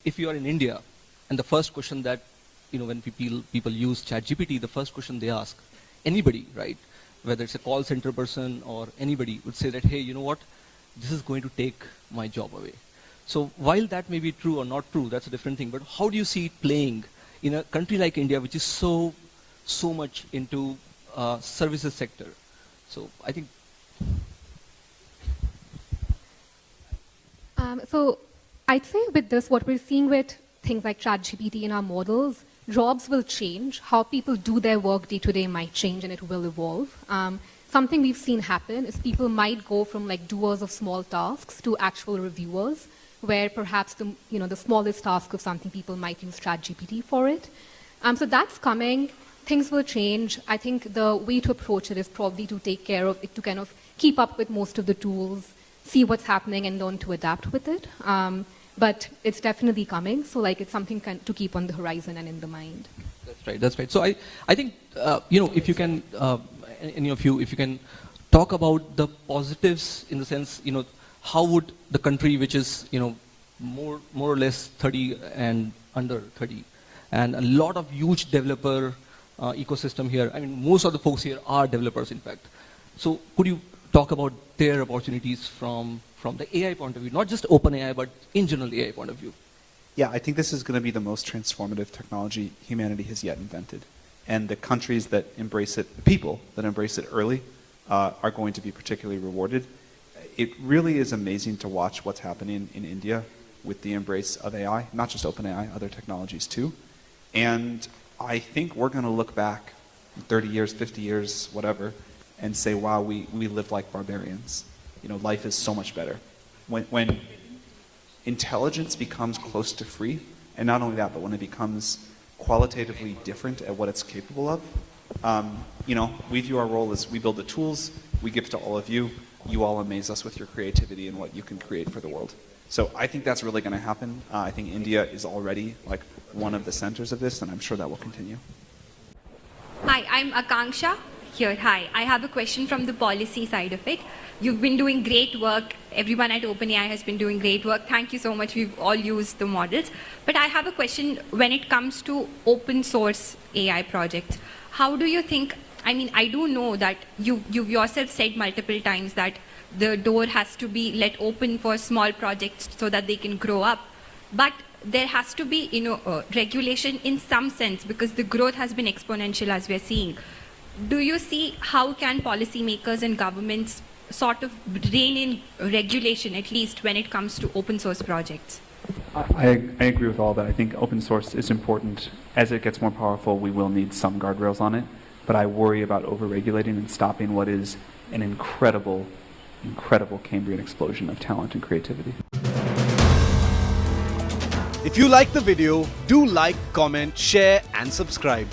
if you are in India, and the first question that, when people use ChatGPT, the first question they ask, anybody, right, whether it's a call center person or anybody, would say that, hey, you know what, this is going to take my job away. So while that may be true or not true, that's a different thing, but how do you see it playing in a country like India, which is so much into services sector? So I think... So I'd say with this, what we're seeing with things like ChatGPT in our models, jobs will change. How people do their work day to day might change, and it will evolve. Something we've seen happen is people might go from like doers of small tasks to actual reviewers, where perhaps the smallest task of something, people might use ChatGPT for it. So that's coming. Things will change. I think the way to approach it is probably to take care of it, to kind of keep up with most of the tools, see what's happening, and learn to adapt with it. But it's definitely coming, so like it's something to keep on the horizon and in the mind. That's right. So I think, if you can, any of you, if you can talk about the positives in the sense, how would the country which is, more or less 30 and under 30, and a lot of huge developer ecosystem here. I mean, most of the folks here are developers, in fact. So could you talk about their opportunities from the AI point of view, not just OpenAI, but in general AI point of view? Yeah, I think this is going to be the most transformative technology humanity has yet invented. And the countries that embrace it, the people that embrace it early, are going to be particularly rewarded. It really is amazing to watch what's happening in India with the embrace of AI, not just OpenAI, other technologies too. And I think we're going to look back 30 years, 50 years, whatever, and say, wow, we live like barbarians. Life is so much better. When intelligence becomes close to free, and not only that, but when it becomes qualitatively different at what it's capable of, we view our role as we build the tools, we give to all of you, you all amaze us with your creativity and what you can create for the world. So I think that's really going to happen. I think India is already like one of the centers of this, and I'm sure that will continue. Hi, I'm Akanksha. Here, hi. I have a question from the policy side of it. You've been doing great work. Everyone at OpenAI has been doing great work. Thank you so much. We've all used the models. But I have a question when it comes to open source AI projects. How do you think, I do know that you yourself said multiple times that the door has to be let open for small projects so that they can grow up. But there has to be, regulation in some sense, because the growth has been exponential as we're seeing. Do you see how can policymakers and governments sort of rein in regulation, at least when it comes to open source projects? I agree with all that. I think open source is important. As it gets more powerful, we will need some guardrails on it. But I worry about over-regulating and stopping what is an incredible Cambrian explosion of talent and creativity. If you like the video, do like, comment, share, and subscribe.